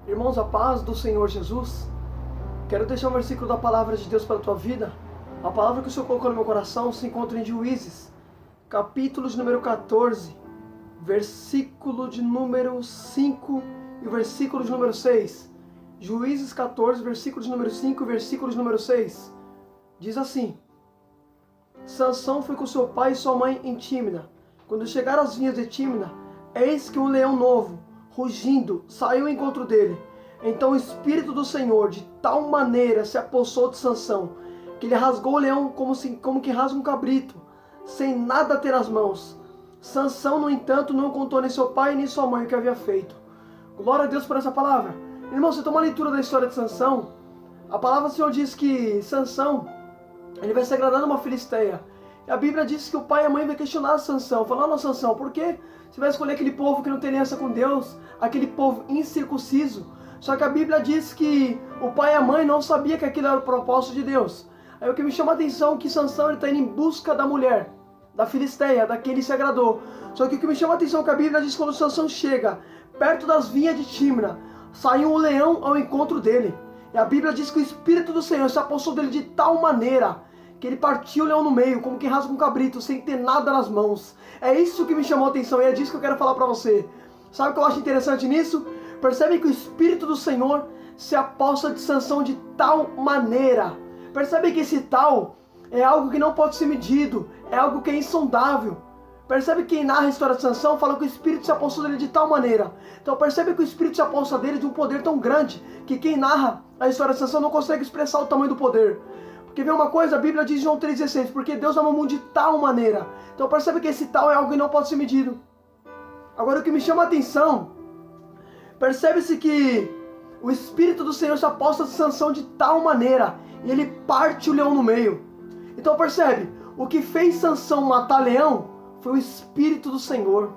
Irmãos, a paz do Senhor Jesus. Quero deixar um versículo da palavra de Deus para a tua vida. A palavra que o Senhor colocou no meu coração se encontra em Juízes, capítulo de número 14, versículo de número 5 e o versículo de número 6. Juízes 14, versículo de número 5 e versículo de número 6. Diz assim: Sansão foi com seu pai e sua mãe em Tímina. Quando chegaram às vinhas de Tímina, eis que um leão novo, rugindo, saiu ao encontro dele. Então o Espírito do Senhor de tal maneira se apossou de Sansão, que ele rasgou o leão como que rasga um cabrito, sem nada ter as mãos. Sansão, no entanto, não contou nem seu pai nem sua mãe o que havia feito. Glória a Deus por essa palavra. Irmão, você toma a leitura da história de Sansão. A palavra do Senhor diz que Sansão, ele vai se agradar numa filisteia. E a Bíblia diz que o pai e a mãe vai questionar Sansão, falando: não, Sansão, por que você vai escolher aquele povo que não tem aliança com Deus, aquele povo incircunciso? Só que a Bíblia diz que o pai e a mãe não sabiam que aquilo era o propósito de Deus. Aí o que me chama a atenção é que Sansão está indo em busca da mulher, da filisteia, da quem ele se agradou. Só que o que me chama a atenção é que a Bíblia diz que quando Sansão chega perto das vinhas de Tímina, saiu um leão ao encontro dele. E a Bíblia diz que o Espírito do Senhor se apossou dele de tal maneira que ele partiu o leão no meio, como que rasga um cabrito, sem ter nada nas mãos. É isso que me chamou a atenção e é disso que eu quero falar para você. Sabe o que eu acho interessante nisso? Percebe que o Espírito do Senhor se aposta de Sansão de tal maneira. Percebe que esse tal é algo que não pode ser medido, é algo que é insondável. Percebe que quem narra a história de Sansão fala que o Espírito se apossou dele de tal maneira. Então percebe que o Espírito se aposta dele de um poder tão grande que quem narra a história de Sansão não consegue expressar o tamanho do poder. Porque vê uma coisa, a Bíblia diz em João 3,16, porque Deus ama o mundo de tal maneira. Então percebe que esse tal é algo que não pode ser medido. Agora o que me chama a atenção, percebe-se que o Espírito do Senhor se aposta de Sansão de tal maneira, e ele parte o leão no meio. Então percebe, o que fez Sansão matar leão foi o Espírito do Senhor.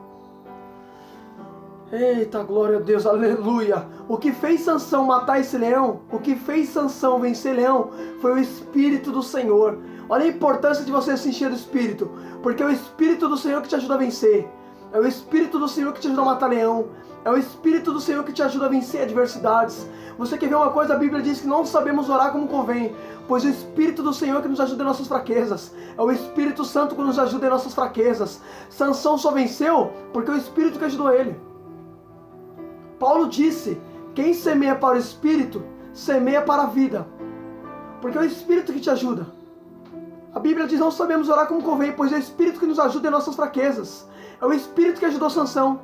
Eita, glória a Deus, aleluia. O que fez Sansão matar esse leão, o que fez Sansão vencer leão, foi o Espírito do Senhor. Olha a importância de você se encher do Espírito, porque é o Espírito do Senhor que te ajuda a vencer. É o Espírito do Senhor que te ajuda a matar leão. É o Espírito do Senhor que te ajuda a vencer adversidades. Você quer ver uma coisa? A Bíblia diz que não sabemos orar como convém, pois é o Espírito do Senhor que nos ajuda em nossas fraquezas. É o Espírito Santo que nos ajuda em nossas fraquezas. Sansão só venceu porque é o Espírito que ajudou ele. Paulo disse: quem semeia para o Espírito, semeia para a vida. Porque é o Espírito que te ajuda. A Bíblia diz: não sabemos orar como convém, pois é o Espírito que nos ajuda em nossas fraquezas. É o Espírito que ajudou Sansão.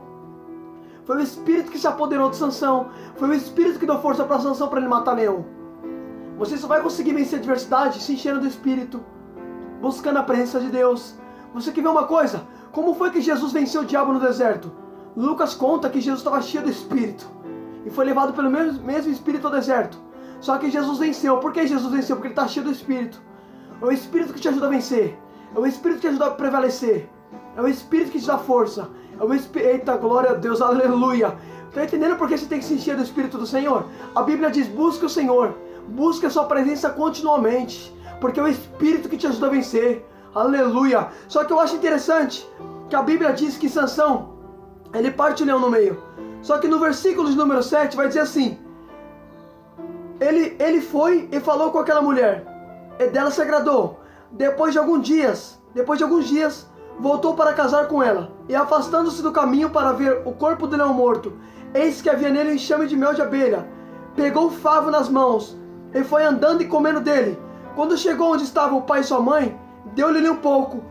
Foi o Espírito que se apoderou de Sansão. Foi o Espírito que deu força para Sansão para ele matar leão. Você só vai conseguir vencer a adversidade se enchendo do Espírito, buscando a presença de Deus. Você quer ver uma coisa? Como foi que Jesus venceu o diabo no deserto? Lucas conta que Jesus estava cheio do Espírito e foi levado pelo mesmo Espírito ao deserto. Só que Jesus venceu. Por que Jesus venceu? Porque ele está cheio do Espírito. É o Espírito que te ajuda a vencer. É o Espírito que te ajuda a prevalecer. É o Espírito que te dá força. É o Espírito... Eita, glória a Deus, aleluia. Está entendendo por que você tem que se encher do Espírito do Senhor? A Bíblia diz: busque o Senhor. Busque a sua presença continuamente. Porque é o Espírito que te ajuda a vencer. Aleluia. Só que eu acho interessante que a Bíblia diz que Sansão, ele parte o leão no meio. Só que no versículo de número 7 vai dizer assim: ele foi e falou com aquela mulher, e dela se agradou. Depois de alguns dias, voltou para casar com ela. E afastando-se do caminho para ver o corpo do leão morto, eis que havia nele um enxame de mel de abelha. Pegou o favo nas mãos e foi andando e comendo dele. Quando chegou onde estava o pai e sua mãe, deu-lhe um pouco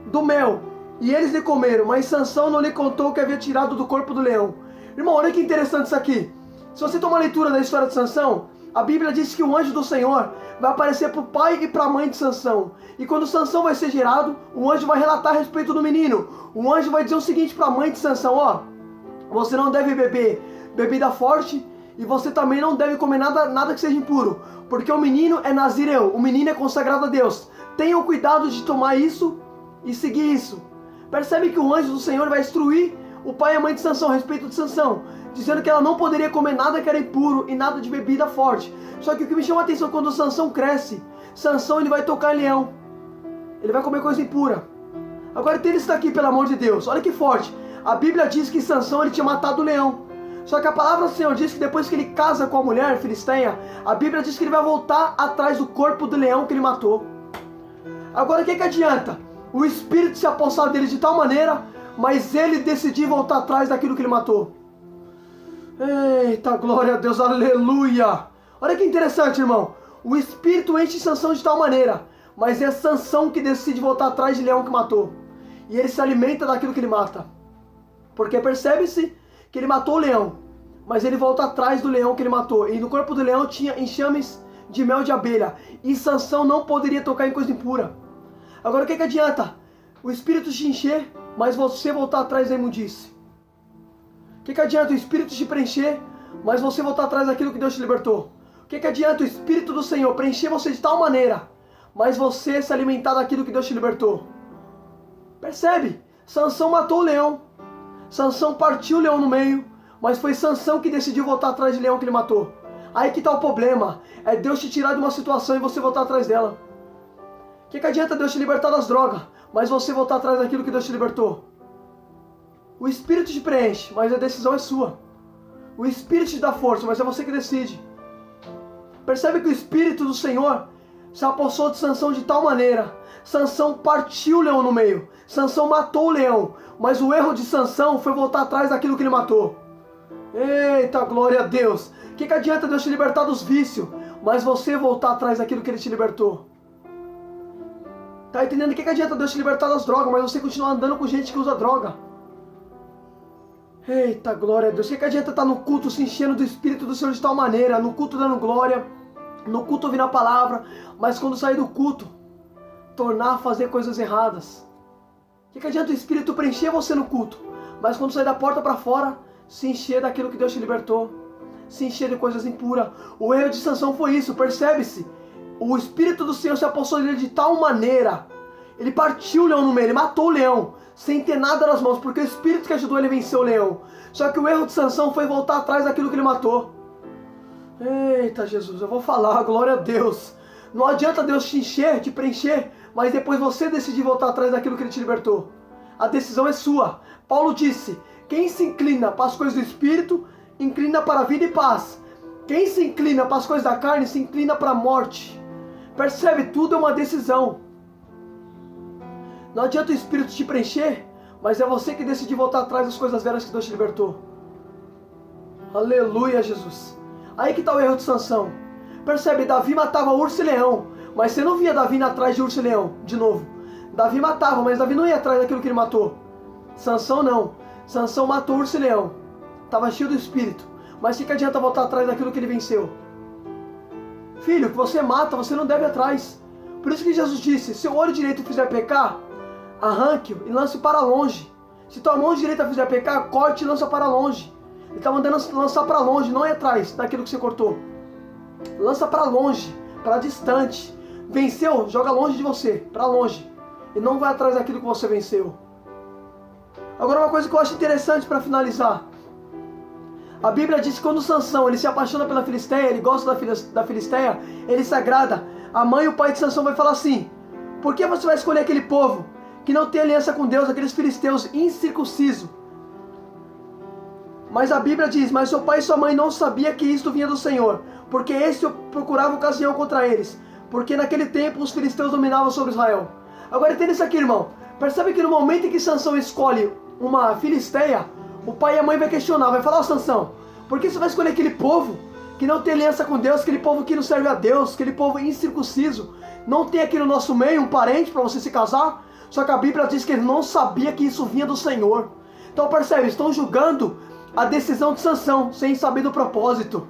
do mel, e eles lhe comeram, mas Sansão não lhe contou o que havia tirado do corpo do leão. Irmão, olha que interessante isso aqui. Se você tomar a leitura da história de Sansão, a Bíblia diz que o anjo do Senhor vai aparecer para o pai e para a mãe de Sansão. E quando Sansão vai ser gerado, o anjo vai relatar a respeito do menino. O anjo vai dizer o seguinte para a mãe de Sansão: ó, você não deve beber bebida forte, e você também não deve comer nada que seja impuro, porque o menino é nazireu, o menino é consagrado a Deus. Tenham cuidado de tomar isso e seguir isso. Percebe que o anjo do Senhor vai instruir o pai e a mãe de Sansão a respeito de Sansão, dizendo que ela não poderia comer nada que era impuro e nada de bebida forte. Só que o que me chama a atenção, quando Sansão cresce, Sansão ele vai tocar em leão, ele vai comer coisa impura. Agora entenda isso daqui, pelo amor de Deus, olha que forte. A Bíblia diz que Sansão ele tinha matado o leão. Só que a palavra do Senhor diz que depois que ele casa com a mulher filisteia, a Bíblia diz que ele vai voltar atrás do corpo do leão que ele matou. Agora o que adianta? O espírito se apossar dele de tal maneira, mas ele decidir voltar atrás daquilo que ele matou. Eita, glória a Deus, aleluia! Olha que interessante, irmão. O espírito enche Sansão de tal maneira, mas é Sansão que decide voltar atrás de leão que matou. E ele se alimenta daquilo que ele mata. Porque percebe-se que ele matou o leão, mas ele volta atrás do leão que ele matou. E no corpo do leão tinha enxames de mel de abelha. E Sansão não poderia tocar em coisa impura. Agora o que adianta? O espírito te encher, mas você voltar atrás da imundície. O que adianta o espírito te preencher, mas você voltar atrás daquilo que Deus te libertou? O que adianta o espírito do Senhor preencher você de tal maneira, mas você se alimentar daquilo que Deus te libertou? Percebe? Sansão matou o leão. Sansão partiu o leão no meio, mas foi Sansão que decidiu voltar atrás de leão que ele matou. Aí que está o problema. É Deus te tirar de uma situação e você voltar atrás dela. O que adianta Deus te libertar das drogas, mas você voltar atrás daquilo que Deus te libertou? O Espírito te preenche, mas a decisão é sua. O Espírito te dá força, mas é você que decide. Percebe que o Espírito do Senhor se apossou de Sansão de tal maneira. Sansão partiu o leão no meio. Sansão matou o leão. Mas o erro de Sansão foi voltar atrás daquilo que ele matou. Eita, glória a Deus. O que adianta Deus te libertar dos vícios, mas você voltar atrás daquilo que ele te libertou? Tá entendendo? O que adianta Deus te libertar das drogas, mas você continuar andando com gente que usa droga? Eita, glória a Deus. O que adianta estar no culto se enchendo do Espírito do Senhor de tal maneira, no culto dando glória, no culto ouvindo a palavra, mas quando sair do culto, tornar a fazer coisas erradas? O que adianta o Espírito preencher você no culto, mas quando sair da porta para fora, se encher daquilo que Deus te libertou, se encher de coisas impuras? O erro de Sansão foi isso, percebe-se? O Espírito do Senhor se apossou dele de tal maneira, ele partiu o leão no meio, ele matou o leão, sem ter nada nas mãos, porque o Espírito que ajudou ele a vencer o leão. Só que o erro de Sansão foi voltar atrás daquilo que ele matou. Eita Jesus, eu vou falar, glória a Deus. Não adianta Deus te encher, te preencher, mas depois você decidir voltar atrás daquilo que ele te libertou. A decisão é sua. Paulo disse, quem se inclina para as coisas do Espírito, inclina para a vida e paz. Quem se inclina para as coisas da carne, se inclina para a morte. Percebe? Tudo é uma decisão. Não adianta o Espírito te preencher, mas é você que decide voltar atrás das coisas velhas que Deus te libertou. Aleluia, Jesus. Aí que está o erro de Sansão. Percebe? Davi matava urso e leão, mas você não via Davi indo atrás de urso e leão, de novo. Davi matava, mas Davi não ia atrás daquilo que ele matou. Sansão não. Sansão matou urso e leão. Estava cheio do Espírito. Mas o que adianta voltar atrás daquilo que ele venceu? Filho, que você mata, você não deve ir atrás. Por isso que Jesus disse, se o olho direito fizer pecar, arranque-o e lance para longe. Se tua mão direita fizer pecar, corte e lança para longe. Ele está mandando lançar para longe, não é atrás daquilo que você cortou. Lança para longe, para distante. Venceu, joga longe de você, para longe. E não vai atrás daquilo que você venceu. Agora uma coisa que eu acho interessante para finalizar. A Bíblia diz que quando Sansão ele se apaixona pela Filisteia, ele gosta da Filisteia, ele se agrada. A mãe e o pai de Sansão vai falar assim, por que você vai escolher aquele povo que não tem aliança com Deus, aqueles filisteus incircuncisos? Mas a Bíblia diz, mas seu pai e sua mãe não sabiam que isto vinha do Senhor, porque este procurava ocasião contra eles, porque naquele tempo os filisteus dominavam sobre Israel. Agora entenda isso aqui, irmão. Percebe que no momento em que Sansão escolhe uma filisteia, o pai e a mãe vai questionar, vai falar, Sansão, por que você vai escolher aquele povo que não tem aliança com Deus, aquele povo que não serve a Deus, aquele povo incircunciso? Não tem aqui no nosso meio um parente para você se casar? Só que a Bíblia diz que ele não sabia que isso vinha do Senhor. Então percebe, estão julgando a decisão de Sansão, sem saber do propósito.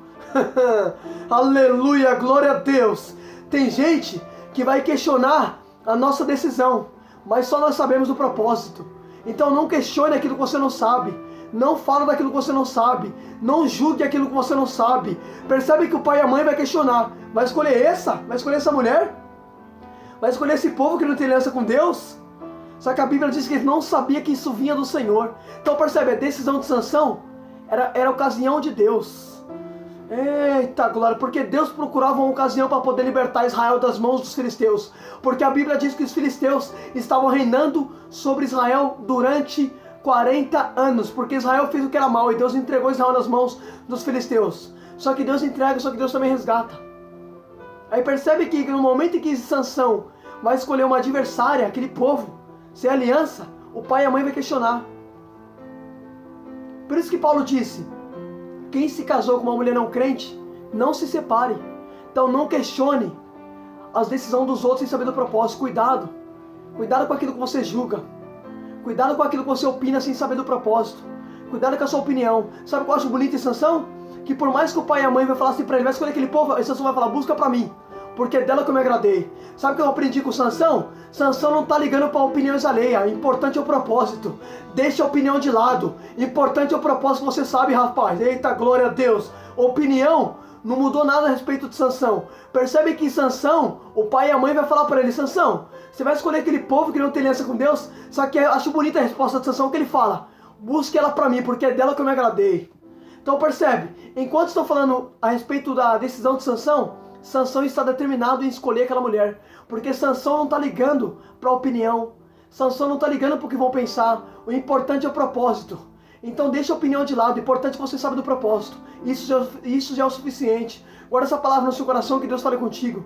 Aleluia, glória a Deus. Tem gente que vai questionar a nossa decisão, mas só nós sabemos do propósito. Então não questione aquilo que você não sabe. Não fala daquilo que você não sabe. Não julgue aquilo que você não sabe. Percebe que o pai e a mãe vai questionar. Vai escolher essa? Vai escolher essa mulher? Vai escolher esse povo que não tem aliança com Deus? Só que a Bíblia diz que ele não sabia que isso vinha do Senhor. Então percebe, a decisão de Sansão era a ocasião de Deus. Eita glória, porque Deus procurava uma ocasião para poder libertar Israel das mãos dos filisteus. Porque a Bíblia diz que os filisteus estavam reinando sobre Israel durante 40 anos, porque Israel fez o que era mal e Deus entregou Israel nas mãos dos filisteus. Só que Deus entrega, só que Deus também resgata. Aí percebe que no momento em que Sansão vai escolher uma adversária, aquele povo, sem aliança, o pai e a mãe vai questionar. Por isso que Paulo disse, quem se casou com uma mulher não crente, não se separe. Então não questione as decisões dos outros sem saber do propósito. Cuidado. Cuidado com aquilo que você julga. Cuidado com aquilo que você opina sem saber do propósito. Cuidado com a sua opinião. Sabe o que eu acho bonito em Sansão? Que por mais que o pai e a mãe vai falar assim pra ele, vai escolher aquele povo, aí Sansão vai falar, busca pra mim, porque é dela que eu me agradei. Sabe o que eu aprendi com Sansão? Sansão não tá ligando pra opiniões alheias. Importante é o propósito. Deixa a opinião de lado. Importante é o propósito, você sabe, rapaz. Eita, glória a Deus. Opinião não mudou nada a respeito de Sansão. Percebe que em Sansão, o pai e a mãe vai falar para ele, Sansão, você vai escolher aquele povo que não tem aliança com Deus? Só que eu acho bonita a resposta de Sansão que ele fala, busque ela para mim, porque é dela que eu me agradei. Então percebe, enquanto estou falando a respeito da decisão de Sansão, Sansão está determinado em escolher aquela mulher, porque Sansão não está ligando para a opinião, Sansão não está ligando para o que vão pensar, o importante é o propósito. Então deixa a opinião de lado, o importante é que você sabe do propósito, isso já é o suficiente. Guarda essa palavra no seu coração, que Deus fale contigo.